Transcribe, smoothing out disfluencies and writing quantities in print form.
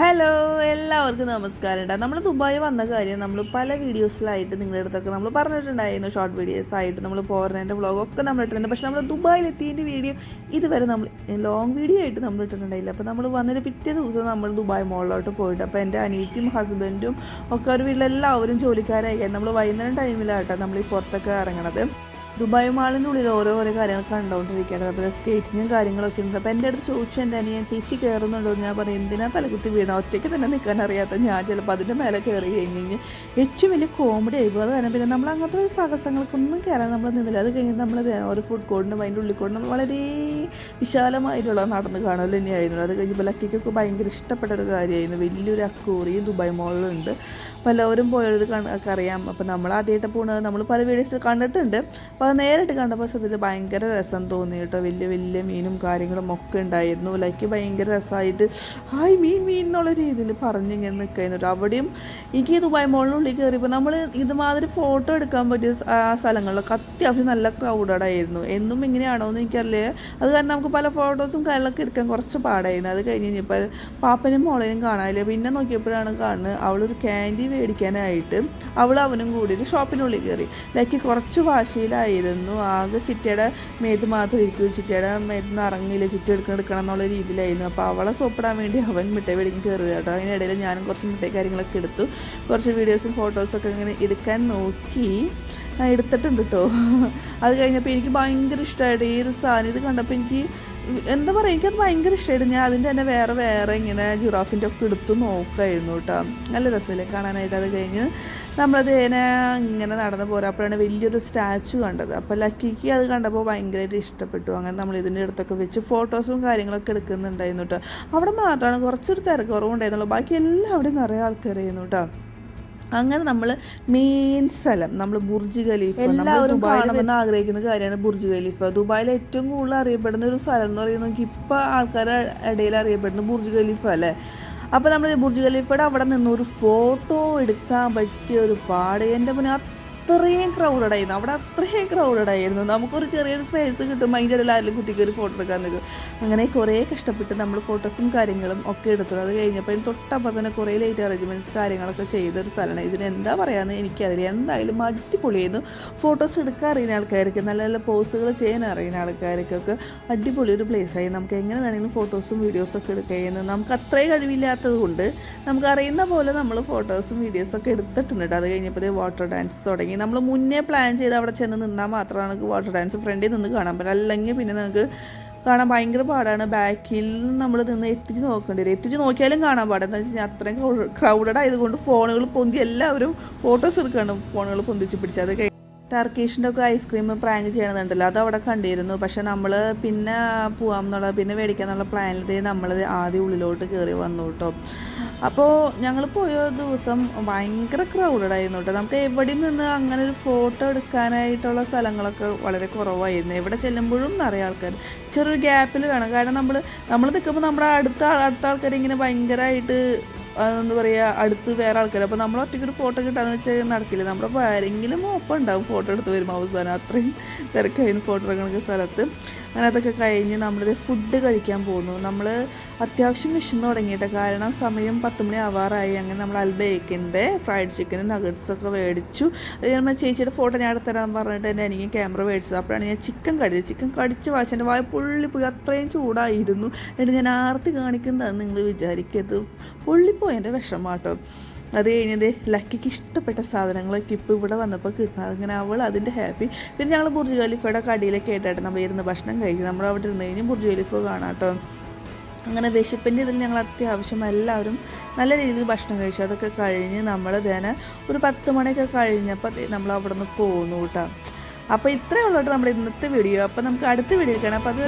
Hello, എല്ലാവർക്കും നമസ്കാരം. നമ്മൾ ദുബായ് വന്ന കാര്യം നമ്മൾ പല വീഡിയോസിലായിട്ട് നിങ്ങളുടെ അടുത്തൊക്കെ നമ്മൾ പറഞ്ഞിട്ടുണ്ടായിരുന്നു. ഷോർട്ട് വീഡിയോസ് ആയിട്ട് നമ്മൾ പോരുന്നതിൻ്റെ വ്ളോഗൊക്കെ നമ്മൾ ഇട്ടിട്ടുണ്ട്. പക്ഷേ നമ്മൾ ദുബായിലെത്തിയതിൻ്റെ വീഡിയോ ഇതുവരെ നമ്മൾ ലോങ് വീഡിയോ ആയിട്ട് നമ്മൾ ഇട്ടിട്ടുണ്ടായില്ല. അപ്പോൾ നമ്മൾ വന്നൊരു പിറ്റേ ദിവസം നമ്മൾ ദുബായ് മോളിലോട്ട് പോയിട്ട്, അപ്പോൾ എൻ്റെ അനിയത്തിയും ഹസ്ബൻഡും ഒക്കെ ഒരു വീട്ടിലെല്ലാവരും ജോലിക്കാരായി. നമ്മൾ വൈകുന്നേരം ടൈമിലാട്ടോ നമ്മൾ ഈ പുറത്തൊക്കെ ഇറങ്ങണത്. ദുബായ് മാളിൻ്റെ ഉള്ളിൽ ഓരോ കാര്യങ്ങൾ കണ്ടുകൊണ്ടിരിക്കുകയാണ്. അപ്പോൾ സ്കേറ്റിങ്ങും കാര്യങ്ങളൊക്കെ ഉണ്ട്. അപ്പോൾ എൻ്റെ അടുത്ത് ചോദിച്ചു എൻ്റെ അനിയൻ, ചേച്ചി കയറുന്നുണ്ടോ? ഞാൻ പറയും, എന്തിനാ തലകുത്തി വീണ, ഒറ്റയ്ക്ക് തന്നെ നിൽക്കാൻ അറിയാത്ത ഞാൻ ചിലപ്പോൾ അതിൻ്റെ മേലെ കയറി കഴിഞ്ഞ് ഏറ്റവും വലിയ കോമഡി ആയിപ്പോൾ. അത് കാരണം പിന്നെ നമ്മൾ അങ്ങനത്തെ ഒരു സാഹസങ്ങൾക്കൊന്നും കയറാൻ നമ്മൾ നിന്നില്ല. അത് കഴിഞ്ഞ് നമ്മൾ ഒരു ഫുഡ് കോർട്ടിനും അതിൻ്റെ ഉള്ളിൽ കൂടെ നമ്മൾ വളരെ വിശാലമായിട്ടുള്ള നടന്ന് കാണൽ തന്നെയായിരുന്നു. അത് കഴിഞ്ഞപ്പോൾ ലക്കിക്കൊക്കെ ഭയങ്കര ഇഷ്ടപ്പെട്ട ഒരു കാര്യമായിരുന്നു. വലിയൊരു അക്വേറിയം ദുബായ് മോളിലുണ്ട്. പലവരും പോയവർ അറിയാം. അപ്പോൾ നമ്മൾ ആദ്യമായിട്ട് പോകുന്നത് നമ്മൾ പല വീഡിയോസ് കണ്ടിട്ടുണ്ട്. അപ്പോൾ അത് നേരിട്ട് കണ്ടപ്പോൾ സത്യത്തിൽ ഭയങ്കര രസം തോന്നി കേട്ടോ. വലിയ വലിയ മീനും കാര്യങ്ങളും ഒക്കെ ഉണ്ടായിരുന്നു. ലൈക്ക് ഭയങ്കര രസമായിട്ട് ഹായ് മീൻ എന്നുള്ള രീതിയിൽ പറഞ്ഞിങ്ങനെ നിൽക്കുന്നു. അവിടെയും എനിക്ക് ദുബായ് മോളിനുള്ളിൽ കയറിയപ്പോൾ നമ്മൾ ഇതുമാതിരി ഫോട്ടോ എടുക്കാൻ പറ്റിയ സ്ഥലങ്ങളിലൊക്കെ അത്യാവശ്യം നല്ല ക്രൗഡഡ് ആയിരുന്നു. എന്നും ഇങ്ങനെയാണോ എന്ന് എനിക്കറിയില്ല. അത് കാരണം നമുക്ക് പല ഫോട്ടോസും കാര്യങ്ങളൊക്കെ എടുക്കാൻ കുറച്ച് പാടായിരുന്നു. അത് കഴിഞ്ഞ് കഴിഞ്ഞപ്പോൾ പാപ്പനും മോളേനും കാണാനില്ല. പിന്നെ നോക്കിയപ്പോഴാണ് കാണുന്നത് അവളൊരു ക്യാൻഡി മേടിക്കാനായിട്ട് അവനും കൂടി ഒരു ഷോപ്പിനുള്ളിൽ കയറി. ലൈക്ക് കുറച്ച് വാശിയിലായിരുന്നു. ആകെ ചിറ്റയുടെ മേത്ത് മാത്രം ഇരിക്കും, ചിറ്റയുടെ മേത്ത് നിന്ന് ഇറങ്ങിയില്ല, ചിറ്റ എടുക്കണം എന്നുള്ള രീതിയിലായിരുന്നു. അപ്പോൾ അവളെ സോപ്പിടാൻ വേണ്ടി അവൻ മിഠായി മേടിക്കാൻ കയറിയത് കേട്ടോ. അതിനിടയിൽ ഞാനും കുറച്ച് മിഠായി കാര്യങ്ങളൊക്കെ എടുത്തു. കുറച്ച് വീഡിയോസും ഫോട്ടോസൊക്കെ ഇങ്ങനെ എടുക്കാൻ നോക്കി എടുത്തിട്ടുണ്ട് കേട്ടോ. അത് കഴിഞ്ഞപ്പോൾ എനിക്ക് ഭയങ്കര ഇഷ്ടമായിട്ട് ഈ ഒരു സാധനം ഇത് കണ്ടപ്പോൾ എനിക്ക് എന്താ പറയുക, എനിക്കത് ഭയങ്കര ഇഷ്ടമായിട്ട് ഞാൻ അതിൻ്റെ തന്നെ വേറെ ഇങ്ങനെ ജിറാഫിൻ്റെ ഒക്കെ എടുത്ത് നോക്കായിരുന്നു കേട്ടോ. നല്ല രസമില്ലേ കാണാനായിട്ട്. അത് കഴിഞ്ഞ് നമ്മളത് ഇങ്ങനെ നടന്ന് പോരാപ്പോഴാണ് വലിയൊരു സ്റ്റാച്ചു കണ്ടത്. അപ്പോൾ ലക്കിക്ക് അത് കണ്ടപ്പോൾ ഭയങ്കരമായിട്ട് ഇഷ്ടപ്പെട്ടു. അങ്ങനെ നമ്മൾ ഇതിൻ്റെ അടുത്തൊക്കെ വെച്ച് ഫോട്ടോസും കാര്യങ്ങളൊക്കെ എടുക്കുന്നുണ്ടായിരുന്നു കേട്ടോ. അവിടെ മാത്രമാണ് കുറച്ചൊരു തിരക്ക് കുറവുണ്ടായിരുന്നുള്ളൂ. ബാക്കി എല്ലാവിടെയും നിറയെ ആൾക്കാരായിരുന്നു കേട്ടോ. അങ്ങനെ നമ്മൾ മെയിൻ സ്ഥലം നമ്മൾ ബുർജ് ഖലീഫ, എല്ലാവരും കാണണമെന്ന് ആഗ്രഹിക്കുന്ന കാര്യമാണ് ബുർജ് ഖലീഫ. ദുബായിൽ ഏറ്റവും കൂടുതൽ അറിയപ്പെടുന്ന ഒരു സ്ഥലം എന്ന് പറയുന്നത് ഇപ്പോൾ ആൾക്കാരുടെ ഇടയിൽ അറിയപ്പെടുന്ന ബുർജ് ഖലീഫ അല്ലേ. അപ്പോൾ നമ്മൾ ബുർജ് ഖലീഫയുടെ അവിടെ നിന്നൊരു ഫോട്ടോ എടുക്കാൻ പറ്റിയ ഒരു പാട്. എൻ്റെ മുന്നേ അത്രയും ക്രൗഡഡായിരുന്നു. അവിടെ അത്രയും ക്രൗഡഡായിരുന്നു. നമുക്കൊരു ചെറിയൊരു സ്പേസ് കിട്ടും, അതിൻ്റെ ഇടയിൽ ആരെങ്കിലും കുത്തിക്കയറി ഫോട്ടോ എടുക്കാൻ നിൽക്കും. അങ്ങനെ കുറേ കഷ്ടപ്പെട്ട് നമ്മൾ ഫോട്ടോസും കാര്യങ്ങളും ഒക്കെ എടുത്തു. അത് കഴിഞ്ഞപ്പോൾ തൊട്ടപ്പോൾ തന്നെ കുറേ ലൈറ്റ് അറേഞ്ച്മെൻറ്റ്സ് കാര്യങ്ങളൊക്കെ ചെയ്തൊരു സ്ഥലമാണ്. ഇതിന് എന്താ പറയുകയെന്ന് എനിക്കറിയില്ല. എന്തായാലും അടിപൊളിയായിരുന്നു. ഫോട്ടോസ് എടുക്കാൻ അറിയുന്ന ആൾക്കാർക്ക്, നല്ല നല്ല പോസുകൾ ചെയ്യാൻ അറിയുന്ന ആൾക്കാർക്കൊക്കെ അടിപൊളി ഒരു പ്ലേസായി. നമുക്ക് എങ്ങനെ വേണമെങ്കിലും ഫോട്ടോസും വീഡിയോസൊക്കെ എടുക്കുകയെന്ന് നമുക്ക് അത്രയും കഴിവില്ലാത്തത് കൊണ്ട് നമുക്കറിയുന്ന പോലെ നമ്മൾ ഫോട്ടോസും വീഡിയോസൊക്കെ എടുത്തിട്ടുണ്ട്. അത് കഴിഞ്ഞപ്പോൾ വാട്ടർ ഡാൻസ് തുടങ്ങി. നമ്മൾ മുന്നേ പ്ലാൻ ചെയ്ത് അവിടെ ചെന്ന് നിന്നാൽ മാത്രമാണ് നമുക്ക് വാട്ടർ ഡാൻസ് ഫ്രണ്ടിൽ നിന്ന് കാണാൻ പറ്റും. അല്ലെങ്കിൽ പിന്നെ നമുക്ക് കാണാൻ ഭയങ്കര പാടാണ്. ബാക്കിൽ നമ്മൾ നിന്ന് എത്തിച്ച് നോക്കേണ്ടി വരും. എത്തിച്ച് നോക്കിയാലും കാണാൻ പാടെന്ന് വെച്ച് കഴിഞ്ഞാൽ അത്രയും ക്രൗഡഡ് ആയതുകൊണ്ട് ഫോണുകൾ പൊന്തി എല്ലാവരും ഫോട്ടോസ് എടുക്കണം, ഫോണുകൾ പൊന്തിച്ച് പിടിച്ചത്. ടർക്കിഷിൻ്റെ ഒക്കെ ഐസ്ക്രീം പ്രാങ്ക് ചെയ്യണമെന്നുണ്ടല്ലോ, അത് അവിടെ കണ്ടിരുന്നു. പക്ഷെ നമ്മൾ പിന്നെ പിന്നെ മേടിക്കാന്നുള്ള പ്ലാനിൽ നമ്മൾ ആദ്യം ഉള്ളിലോട്ട് കയറി വന്നു കേട്ടോ. അപ്പോൾ ഞങ്ങൾ പോയ ദിവസം ഭയങ്കര ക്രൗഡഡ് ആയിരുന്നു കേട്ടോ. നമുക്ക് എവിടെ നിന്ന് അങ്ങനെ ഒരു ഫോട്ടോ എടുക്കാനായിട്ടുള്ള സ്ഥലങ്ങളൊക്കെ വളരെ കുറവായിരുന്നു. എവിടെ ചെല്ലുമ്പോഴും നിറയെ ആൾക്കാർ. ചെറിയൊരു ഗ്യാപ്പിൽ വേണം. കാരണം നമ്മൾ നിൽക്കുമ്പോൾ നമ്മുടെ അടുത്ത ആൾക്കാർ ഇങ്ങനെ ഭയങ്കരമായിട്ട് എന്താ പറയുക, അടുത്ത് വേറെ ആൾക്കാർ. അപ്പോൾ നമ്മൾ ഒറ്റയ്ക്കൊരു ഫോട്ടോ കിട്ടാന്ന് വെച്ചാൽ നടക്കില്ല. നമ്മുടെ ആരെങ്കിലും ഒപ്പം ഉണ്ടാവും ഫോട്ടോ എടുത്ത് വരുമ്പോൾ. അവസാനം അത്രയും തിരക്കായിരുന്നു ഫോട്ടോ എടുക്കുന്ന സ്ഥലത്ത്. അങ്ങനെ അതൊക്കെ കഴിഞ്ഞ് നമ്മളിത് ഫുഡ് കഴിക്കാൻ പോകുന്നു. നമ്മൾ അത്യാവശ്യം വിശന്ന് തുടങ്ങിയിട്ട്, കാരണം സമയം 10 മണി ആവാറായി. അങ്ങനെ നമ്മൾ അൽബേക്കിൻ്റെ ഫ്രൈഡ് ചിക്കനും നഗറ്റ്സൊക്കെ മേടിച്ചു. അത് നമ്മൾ ചേച്ചിയുടെ ഫോട്ടോ ഞാൻ എടുത്തരാൻ പറഞ്ഞിട്ട് എൻ്റെ എനിക്ക് ക്യാമറ മേടിച്ചത്. അപ്പോഴാണ് ഞാൻ ചിക്കൻ കടിച്ച് വാശി എൻ്റെ വായ പൊള്ളിപ്പോയി. അത്രയും ചൂടായിരുന്നു. എന്നിട്ട് ഞാൻ ആർത്തി കാണിക്കുന്നതെന്ന് നിങ്ങൾ വിചാരിക്കരുത്, പൊള്ളിപ്പോയി എൻ്റെ വിഷമാട്ടോ. അത് കഴിഞ്ഞത് ലക്കിക്ക് ഇഷ്ടപ്പെട്ട സാധനങ്ങളൊക്കെ ഇപ്പോൾ ഇവിടെ വന്നപ്പോൾ കിട്ടണം. അങ്ങനെ അവൾ അതിൻ്റെ ഹാപ്പി. പിന്നെ ഞങ്ങൾ ബുർജ് ഖലീഫയുടെ കടിയിലൊക്കെ ആയിട്ടാണ് നമ്മൾ ഇരുന്ന് ഭക്ഷണം കഴിക്കും. നമ്മൾ അവിടെ ഇരുന്ന് കഴിഞ്ഞ് ബുർജ് ഖലീഫ കാണാം കേട്ടോ. അങ്ങനെ വിശപ്പിൻ്റെ ഇതിൽ ഞങ്ങൾ അത്യാവശ്യം എല്ലാവരും നല്ല രീതിയിൽ ഭക്ഷണം കഴിച്ചു. അതൊക്കെ കഴിഞ്ഞ് നമ്മൾ തന്നെ ഒരു 10 മണിയൊക്കെ കഴിഞ്ഞപ്പോൾ നമ്മൾ അവിടെ നിന്ന് പോന്നു കേട്ടോ. അപ്പോൾ ഇത്രയേ ഉള്ളൂ കേട്ടോ നമ്മുടെ ഇന്നത്തെ വീഡിയോ. അപ്പോൾ നമുക്ക് അടുത്ത വീഡിയോ കാണാം. അപ്പോൾ അത്